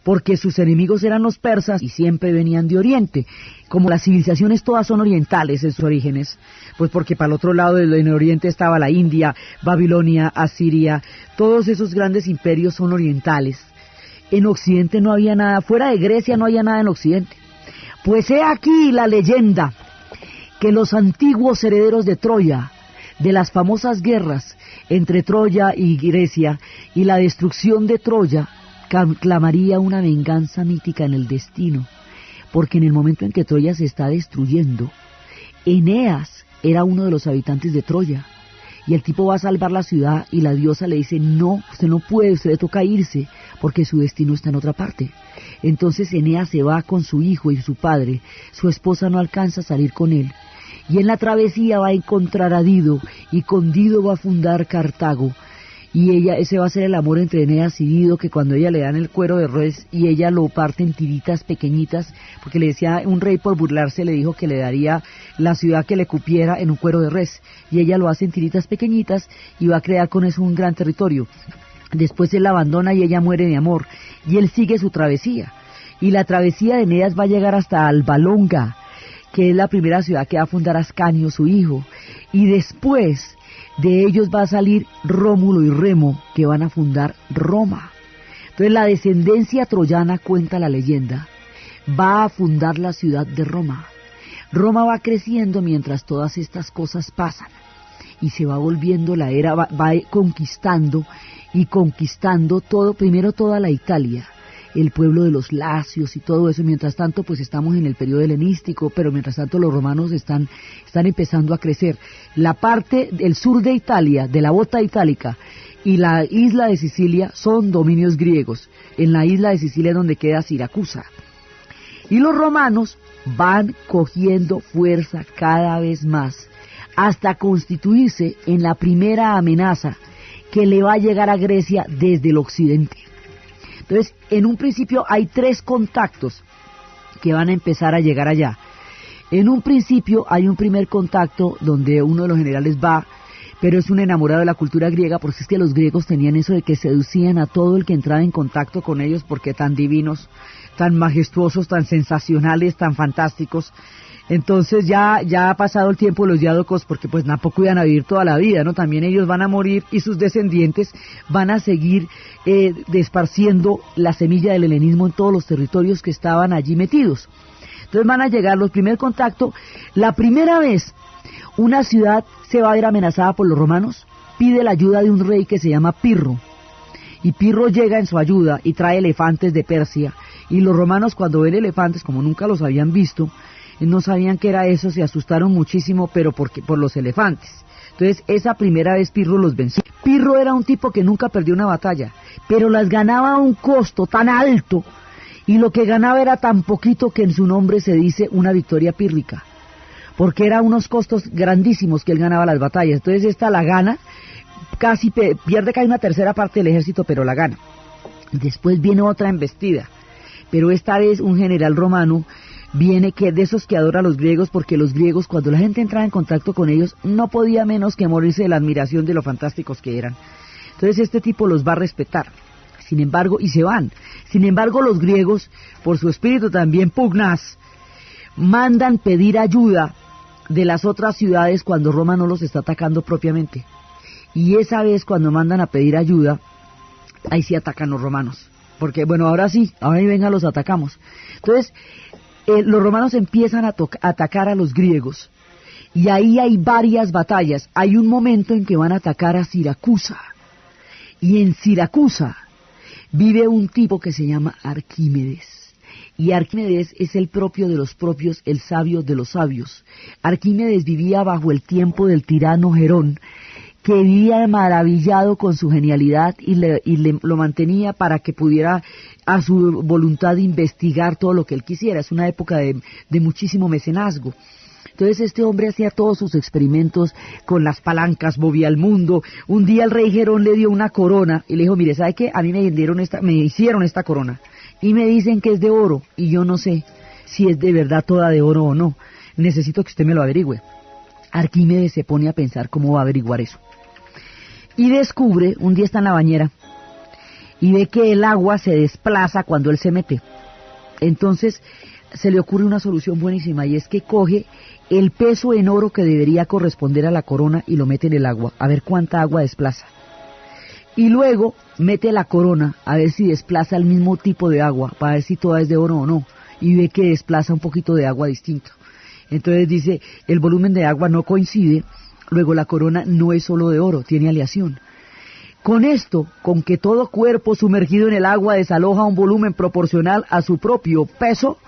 porque sus enemigos eran los persas y siempre venían de Oriente. Como las civilizaciones todas son orientales en sus orígenes, pues porque para el otro lado en Oriente estaba la India, Babilonia, Asiria, todos esos grandes imperios son orientales. En Occidente no había nada, fuera de Grecia no había nada en Occidente. Pues he aquí la leyenda, que los antiguos herederos de Troya, de las famosas guerras entre Troya y Grecia, y la destrucción de Troya, clamaría una venganza mítica en el destino, porque en el momento en que Troya se está destruyendo, Eneas era uno de los habitantes de Troya, y el tipo va a salvar la ciudad, y la diosa le dice, no, usted no puede, usted le toca irse, porque su destino está en otra parte. Entonces Eneas se va con su hijo y su padre, su esposa no alcanza a salir con él, y en la travesía va a encontrar a Dido, y con Dido va a fundar Cartago, y ese va a ser el amor entre Eneas y Dido, que cuando ella le dan el cuero de res y ella lo parte en tiritas pequeñitas, porque le decía, un rey por burlarse le dijo que le daría la ciudad que le cupiera en un cuero de res, y ella lo hace en tiritas pequeñitas y va a crear con eso un gran territorio. Después él la abandona y ella muere de amor, y él sigue su travesía, y la travesía de Eneas va a llegar hasta Alba Longa, que es la primera ciudad que va a fundar Ascanio, su hijo, y después de ellos va a salir Rómulo y Remo, que van a fundar Roma. Entonces la descendencia troyana, cuenta la leyenda, va a fundar la ciudad de Roma. Roma va creciendo mientras todas estas cosas pasan, y se va volviendo la era, va conquistando y conquistando todo, primero toda la Italia, el pueblo de los lacios y todo eso. Mientras tanto, pues estamos en el periodo helenístico, pero mientras tanto los romanos están empezando a crecer. La parte del sur de Italia, de la bota itálica, y la isla de Sicilia son dominios griegos. En la isla de Sicilia es donde queda Siracusa. Y los romanos van cogiendo fuerza cada vez más, hasta constituirse en la primera amenaza que le va a llegar a Grecia desde el occidente. Entonces, en un principio hay 3 contactos que van a empezar a llegar allá. En un principio hay un primer contacto donde uno de los generales va, pero es un enamorado de la cultura griega, porque es que los griegos tenían eso de que seducían a todo el que entraba en contacto con ellos, porque tan divinos, tan majestuosos, tan sensacionales, tan fantásticos. Entonces ya ha pasado el tiempo de los diádocos, porque pues tampoco iban a vivir toda la vida, ¿no? También ellos van a morir y sus descendientes van a seguir esparciendo la semilla del helenismo en todos los territorios que estaban allí metidos. Entonces van a llegar los primer contacto. La primera vez una ciudad se va a ver amenazada por los romanos, pide la ayuda de un rey que se llama Pirro. Y Pirro llega en su ayuda y trae elefantes de Persia. Y los romanos, cuando ven elefantes, como nunca los habían visto, no sabían qué era eso, se asustaron muchísimo, pero por los elefantes. Entonces, esa primera vez Pirro los venció. Pirro era un tipo que nunca perdió una batalla, pero las ganaba a un costo tan alto, y lo que ganaba era tan poquito que en su nombre se dice una victoria pírrica, porque eran unos costos grandísimos que él ganaba las batallas. Entonces, esta la gana, casi pierde casi una tercera parte del ejército, pero la gana. Después viene otra embestida, pero esta vez un general romano viene que de esos que adora a los griegos, porque los griegos, cuando la gente entraba en contacto con ellos, no podía menos que morirse de la admiración de lo fantásticos que eran. Entonces este tipo los va a respetar, sin embargo, y se van. Sin embargo, los griegos, por su espíritu también pugnaz, mandan pedir ayuda de las otras ciudades cuando Roma no los está atacando propiamente. Y esa vez cuando mandan a pedir ayuda, ahí sí atacan los romanos. Porque, bueno, ahora sí, ahora y venga, los atacamos. Entonces, los romanos empiezan a atacar a los griegos. Y ahí hay varias batallas. Hay un momento en que van a atacar a Siracusa. Y en Siracusa vive un tipo que se llama Arquímedes. Y Arquímedes es el propio de los propios, el sabio de los sabios. Arquímedes vivía bajo el tiempo del tirano Gerón, que vivía maravillado con su genialidad y lo mantenía para que pudiera a su voluntad investigar todo lo que él quisiera. Es una época de muchísimo mecenazgo. Entonces este hombre hacía todos sus experimentos con las palancas, movía el mundo. Un día el rey Gerón le dio una corona y le dijo, mire, ¿sabe qué? A mí me hicieron esta corona y me dicen que es de oro y yo no sé si es de verdad toda de oro o no. Necesito que usted me lo averigüe. Arquímedes se pone a pensar cómo va a averiguar eso. Y descubre, un día está en la bañera, y ve que el agua se desplaza cuando él se mete. Entonces se le ocurre una solución buenísima, y es que coge el peso en oro que debería corresponder a la corona y lo mete en el agua, a ver cuánta agua desplaza. Y luego mete la corona, a ver si desplaza el mismo tipo de agua, para ver si toda es de oro o no, y ve que desplaza un poquito de agua distinto. Entonces dice, el volumen de agua no coincide. Luego la corona no es solo de oro, tiene aleación. Con esto, con que todo cuerpo sumergido en el agua desaloja un volumen proporcional a su propio peso,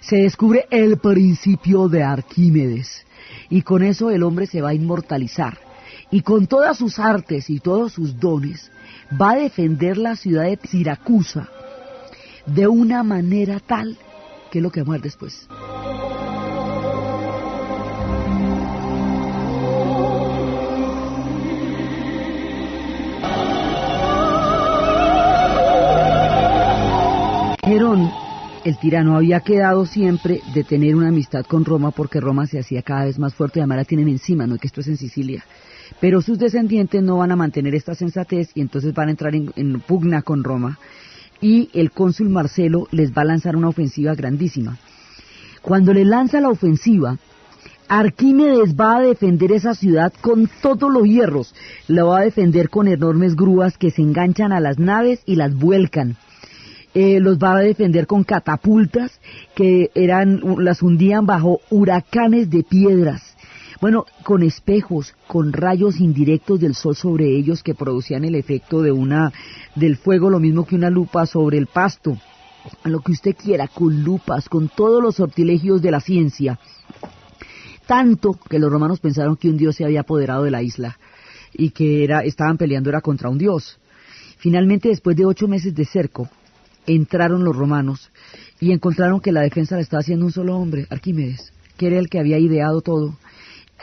se descubre el principio de Arquímedes. Y con eso el hombre se va a inmortalizar. Y con todas sus artes y todos sus dones, va a defender la ciudad de Siracusa de una manera tal, que es lo que vamos a ver después. Nerón, el tirano, había quedado siempre de tener una amistad con Roma porque Roma se hacía cada vez más fuerte y además la tienen encima, no es que esto es en Sicilia. Pero sus descendientes no van a mantener esta sensatez y entonces van a entrar en pugna con Roma y el cónsul Marcelo les va a lanzar una ofensiva grandísima. Cuando le lanza la ofensiva, Arquímedes va a defender esa ciudad con todos los hierros, la va a defender con enormes grúas que se enganchan a las naves y las vuelcan. Los va a defender con catapultas que las hundían bajo huracanes de piedras. Bueno, con espejos, con rayos indirectos del sol sobre ellos que producían el efecto del fuego, lo mismo que una lupa sobre el pasto. Lo que usted quiera, con lupas, con todos los sortilegios de la ciencia. Tanto que los romanos pensaron que un dios se había apoderado de la isla y que estaban peleando contra un dios. Finalmente, después de 8 meses de cerco, entraron los romanos y encontraron que la defensa la estaba haciendo un solo hombre, Arquímedes, que era el que había ideado todo.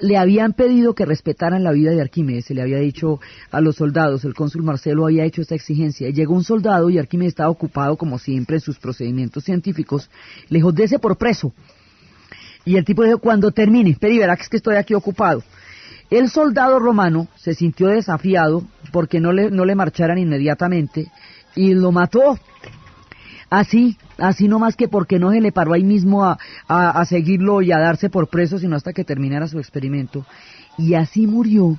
Le habían pedido que respetaran la vida de Arquímedes, se le había dicho a los soldados, el cónsul Marcelo había hecho esta exigencia, y llegó un soldado y Arquímedes estaba ocupado como siempre en sus procedimientos científicos, le dijo, dese por preso, y el tipo dijo, cuando termine, pero verá que es que estoy aquí ocupado. El soldado romano se sintió desafiado porque no le marcharan inmediatamente, y lo mató. Así nomás que porque no se le paró ahí mismo a seguirlo y a darse por preso, sino hasta que terminara su experimento. Y así murió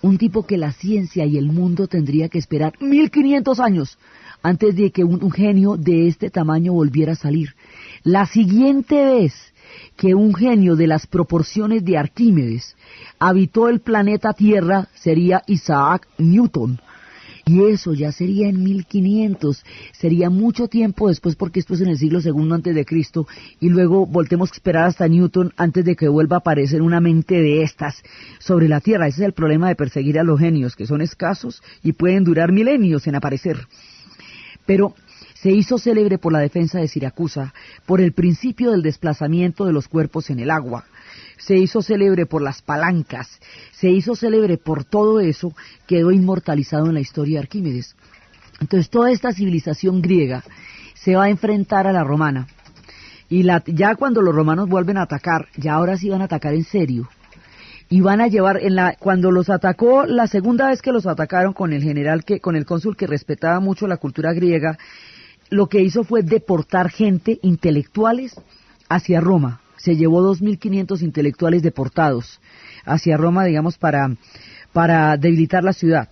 un tipo que la ciencia y el mundo tendría que esperar 1500 años antes de que un genio de este tamaño volviera a salir. La siguiente vez que un genio de las proporciones de Arquímedes habitó el planeta Tierra, sería Isaac Newton. Y eso ya sería en 1500, sería mucho tiempo después, porque esto es en el siglo segundo antes de Cristo, y luego voltemos a esperar hasta Newton antes de que vuelva a aparecer una mente de estas sobre la Tierra. Ese es el problema de perseguir a los genios, que son escasos y pueden durar milenios en aparecer. Pero se hizo célebre por la defensa de Siracusa, por el principio del desplazamiento de los cuerpos en el agua. Se hizo célebre por las palancas, se hizo célebre por todo eso, quedó inmortalizado en la historia de Arquímedes. Entonces toda esta civilización griega se va a enfrentar a la romana, y ya cuando los romanos vuelven a atacar, ya ahora sí van a atacar en serio, y van a llevar, cuando los atacó, la segunda vez que los atacaron con el cónsul que respetaba mucho la cultura griega, lo que hizo fue deportar gente, intelectuales, hacia Roma. Se llevó 2.500 intelectuales deportados hacia Roma, digamos, para debilitar la ciudad.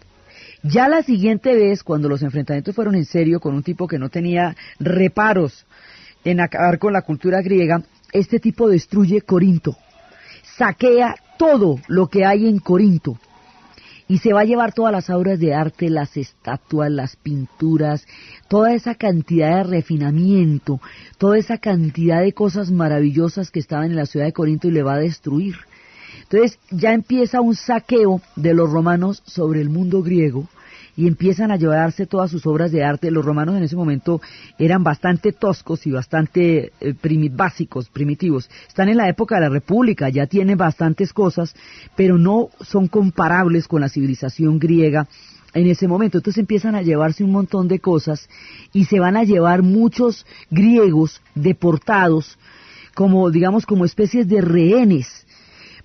Ya la siguiente vez, cuando los enfrentamientos fueron en serio, con un tipo que no tenía reparos en acabar con la cultura griega, este tipo destruye Corinto, saquea todo lo que hay en Corinto, y se va a llevar todas las obras de arte, las estatuas, las pinturas, toda esa cantidad de refinamiento, toda esa cantidad de cosas maravillosas que estaban en la ciudad de Corinto, y le va a destruir. Entonces ya empieza un saqueo de los romanos sobre el mundo griego, y empiezan a llevarse todas sus obras de arte. Los romanos en ese momento eran bastante toscos y bastante básicos, primitivos. Están en la época de la República, ya tienen bastantes cosas, pero no son comparables con la civilización griega en ese momento. Entonces empiezan a llevarse un montón de cosas, y se van a llevar muchos griegos deportados como, digamos, como especies de rehenes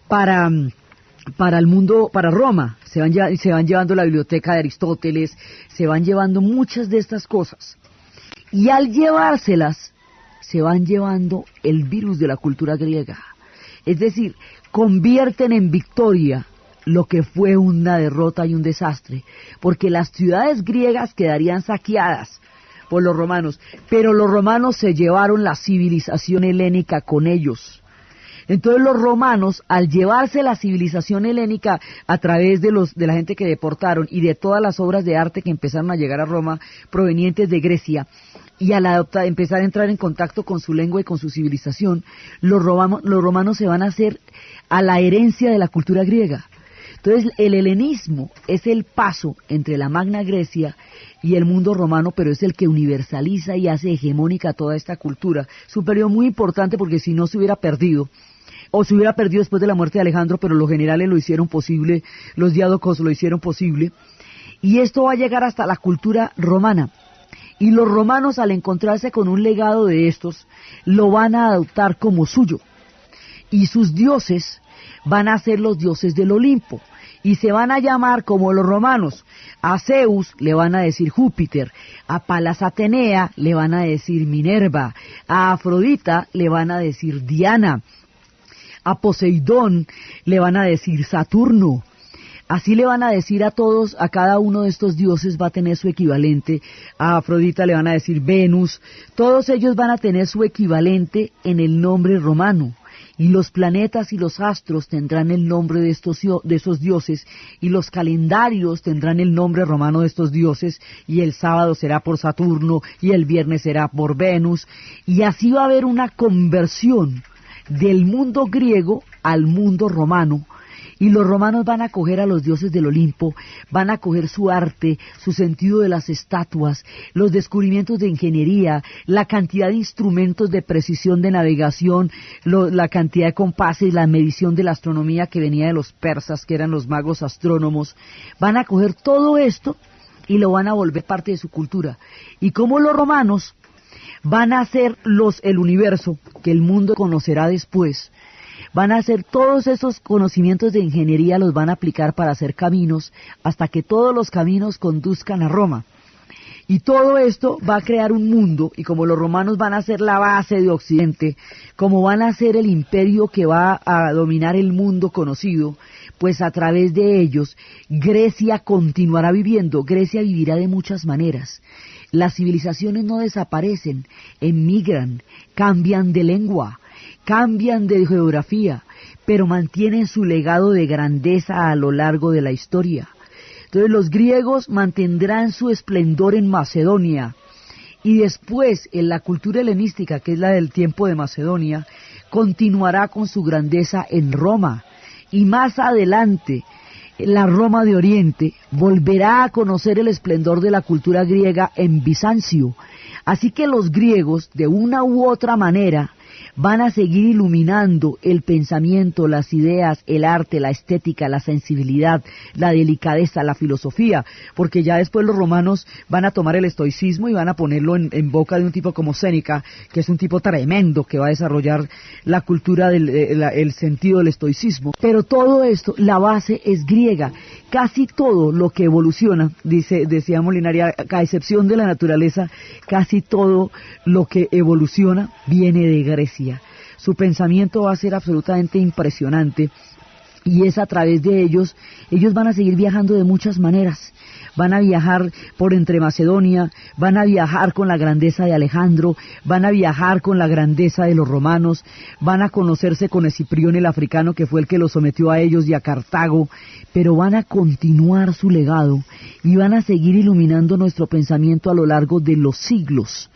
para el mundo, para Roma. Se van llevando la biblioteca de Aristóteles, se van llevando muchas de estas cosas, y al llevárselas se van llevando el virus de la cultura griega. Es decir, convierten en victoria lo que fue una derrota y un desastre, porque las ciudades griegas quedarían saqueadas por los romanos, pero los romanos se llevaron la civilización helénica con ellos. Entonces los romanos, al llevarse la civilización helénica a través de la gente que deportaron y de todas las obras de arte que empezaron a llegar a Roma provenientes de Grecia, y al empezar a entrar en contacto con su lengua y con su civilización, los romanos se van a hacer a la herencia de la cultura griega. Entonces el helenismo es el paso entre la Magna Grecia y el mundo romano, pero es el que universaliza y hace hegemónica toda esta cultura. Es un periodo muy importante, porque si no se hubiera perdido, o se hubiera perdido después de la muerte de Alejandro, pero los generales lo hicieron posible, los diádocos lo hicieron posible, y esto va a llegar hasta la cultura romana. Y los romanos, al encontrarse con un legado de estos, lo van a adoptar como suyo, y sus dioses van a ser los dioses del Olimpo, y se van a llamar como los romanos. A Zeus le van a decir Júpiter, a Palas Atenea le van a decir Minerva, a Afrodita le van a decir Diana, a Poseidón le van a decir Saturno. Así le van a decir a todos, a cada uno de estos dioses va a tener su equivalente. A Afrodita le van a decir Venus. Todos ellos van a tener su equivalente en el nombre romano. Y los planetas y los astros tendrán el nombre de esos dioses, y los calendarios tendrán el nombre romano de estos dioses, y el sábado será por Saturno, y el viernes será por Venus, y así va a haber una conversión del mundo griego al mundo romano, y los romanos van a coger a los dioses del Olimpo, van a coger su arte, su sentido de las estatuas, los descubrimientos de ingeniería, la cantidad de instrumentos de precisión de navegación, la cantidad de compases, la medición de la astronomía que venía de los persas, que eran los magos astrónomos. Van a coger todo esto y lo van a volver parte de su cultura. Y como los romanos van a hacer el universo que el mundo conocerá después, van a hacer todos esos conocimientos de ingeniería, los van a aplicar para hacer caminos, hasta que todos los caminos conduzcan a Roma. Y todo esto va a crear un mundo, y como los romanos van a ser la base de Occidente, como van a ser el imperio que va a dominar el mundo conocido, pues a través de ellos Grecia continuará viviendo. Grecia vivirá de muchas maneras. Las civilizaciones no desaparecen, emigran, cambian de lengua, cambian de geografía, pero mantienen su legado de grandeza a lo largo de la historia. Entonces los griegos mantendrán su esplendor en Macedonia, y después en la cultura helenística, que es la del tiempo de Macedonia, continuará con su grandeza en Roma, y más adelante la Roma de Oriente volverá a conocer el esplendor de la cultura griega en Bizancio. Así que los griegos, de una u otra manera, van a seguir iluminando el pensamiento, las ideas, el arte, la estética, la sensibilidad, la delicadeza, la filosofía, porque ya después los romanos van a tomar el estoicismo y van a ponerlo en boca de un tipo como Séneca, que es un tipo tremendo que va a desarrollar la cultura el sentido del estoicismo. Pero todo esto, la base es griega. Casi todo lo que evoluciona, decía Molinari, a excepción de la naturaleza, casi todo lo que evoluciona viene de Grecia. Su pensamiento va a ser absolutamente impresionante, y es a través de ellos van a seguir viajando de muchas maneras. Van a viajar por entre Macedonia, van a viajar con la grandeza de Alejandro, van a viajar con la grandeza de los romanos, van a conocerse con Esciprión el africano, que fue el que los sometió a ellos y a Cartago, pero van a continuar su legado y van a seguir iluminando nuestro pensamiento a lo largo de los siglos.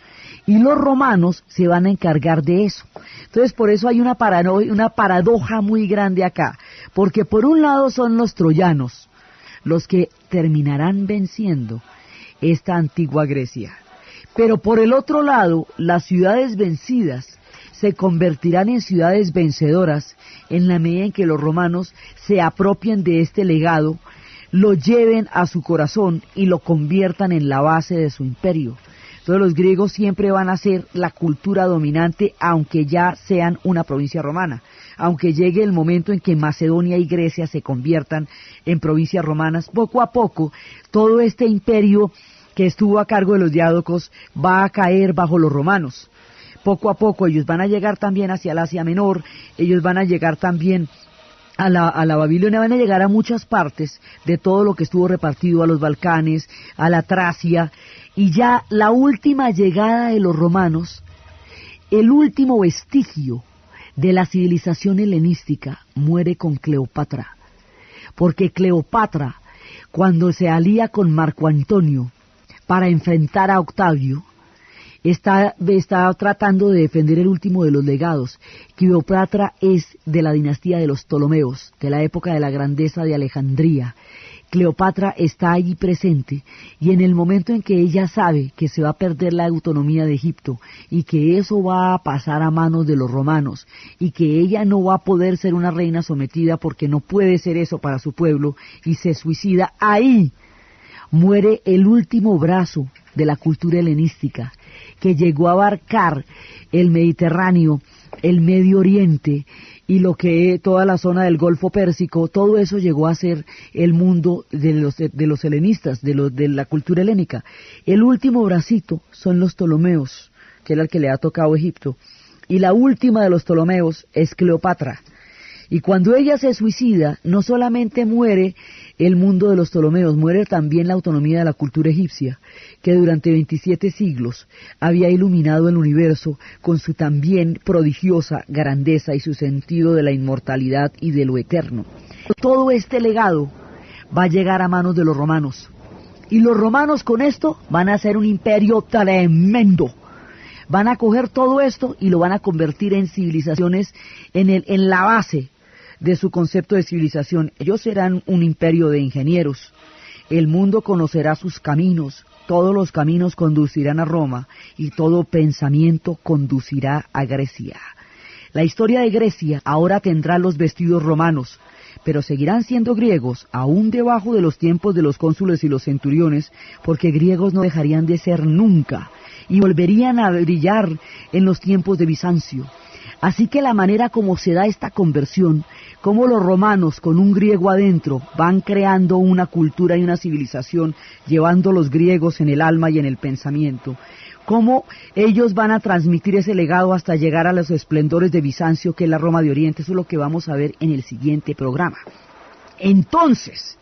Y los romanos se van a encargar de eso. Entonces por eso hay una paradoja muy grande acá, porque por un lado son los troyanos los que terminarán venciendo esta antigua Grecia, pero por el otro lado las ciudades vencidas se convertirán en ciudades vencedoras en la medida en que los romanos se apropien de este legado, lo lleven a su corazón y lo conviertan en la base de su imperio. Entonces los griegos siempre van a ser la cultura dominante, aunque ya sean una provincia romana, aunque llegue el momento en que Macedonia y Grecia se conviertan en provincias romanas. Poco a poco, todo este imperio que estuvo a cargo de los diádocos va a caer bajo los romanos. Poco a poco ellos van a llegar también hacia el Asia Menor, ellos van a llegar también a la Babilonia, van a llegar a muchas partes de todo lo que estuvo repartido, a los Balcanes, a la Tracia, y ya la última llegada de los romanos, el último vestigio de la civilización helenística, muere con Cleopatra, porque Cleopatra, cuando se alía con Marco Antonio para enfrentar a Octavio, está tratando de defender el último de los legados. Cleopatra es de la dinastía de los Ptolomeos, de la época de la grandeza de Alejandría. Cleopatra está allí presente, y en el momento en que ella sabe que se va a perder la autonomía de Egipto y que eso va a pasar a manos de los romanos y que ella no va a poder ser una reina sometida porque no puede ser eso para su pueblo, y se suicida, ahí muere el último brazo de la cultura helenística, que llegó a abarcar el Mediterráneo, el Medio Oriente y toda la zona del Golfo Pérsico. Todo eso llegó a ser el mundo de los helenistas, de la cultura helénica. El último bracito son los Ptolomeos, que era el que le ha tocado Egipto, y la última de los Ptolomeos es Cleopatra. Y cuando ella se suicida, no solamente muere el mundo de los Ptolomeos, muere también la autonomía de la cultura egipcia, que durante 27 siglos había iluminado el universo con su también prodigiosa grandeza y su sentido de la inmortalidad y de lo eterno. Todo este legado va a llegar a manos de los romanos, y los romanos con esto van a hacer un imperio tremendo. Van a coger todo esto y lo van a convertir en civilizaciones, en la base de su concepto de civilización. Ellos serán un imperio de ingenieros. El mundo conocerá sus caminos, todos los caminos conducirán a Roma y todo pensamiento conducirá a Grecia. La historia de Grecia ahora tendrá los vestidos romanos, pero seguirán siendo griegos, aún debajo de los tiempos de los cónsules y los centuriones, porque griegos no dejarían de ser nunca, y volverían a brillar en los tiempos de Bizancio. Así que la manera como se da esta conversión, cómo los romanos con un griego adentro van creando una cultura y una civilización, llevando los griegos en el alma y en el pensamiento, cómo ellos van a transmitir ese legado hasta llegar a los esplendores de Bizancio, que es la Roma de Oriente. Eso es lo que vamos a ver en el siguiente programa. Entonces,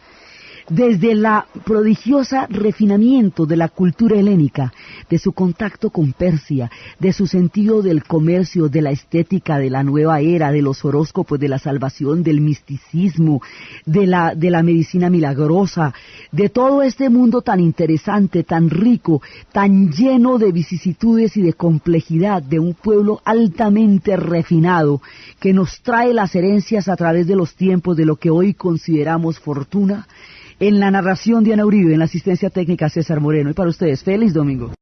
desde la prodigiosa refinamiento de la cultura helénica, de su contacto con Persia, de su sentido del comercio, de la estética de la nueva era, de los horóscopos, de la salvación, del misticismo, de la medicina milagrosa, de todo este mundo tan interesante, tan rico, tan lleno de vicisitudes y de complejidad, de un pueblo altamente refinado, que nos trae las herencias a través de los tiempos de lo que hoy consideramos fortuna. En la narración, Diana Uribe, en la asistencia técnica, César Moreno. Y para ustedes, feliz domingo.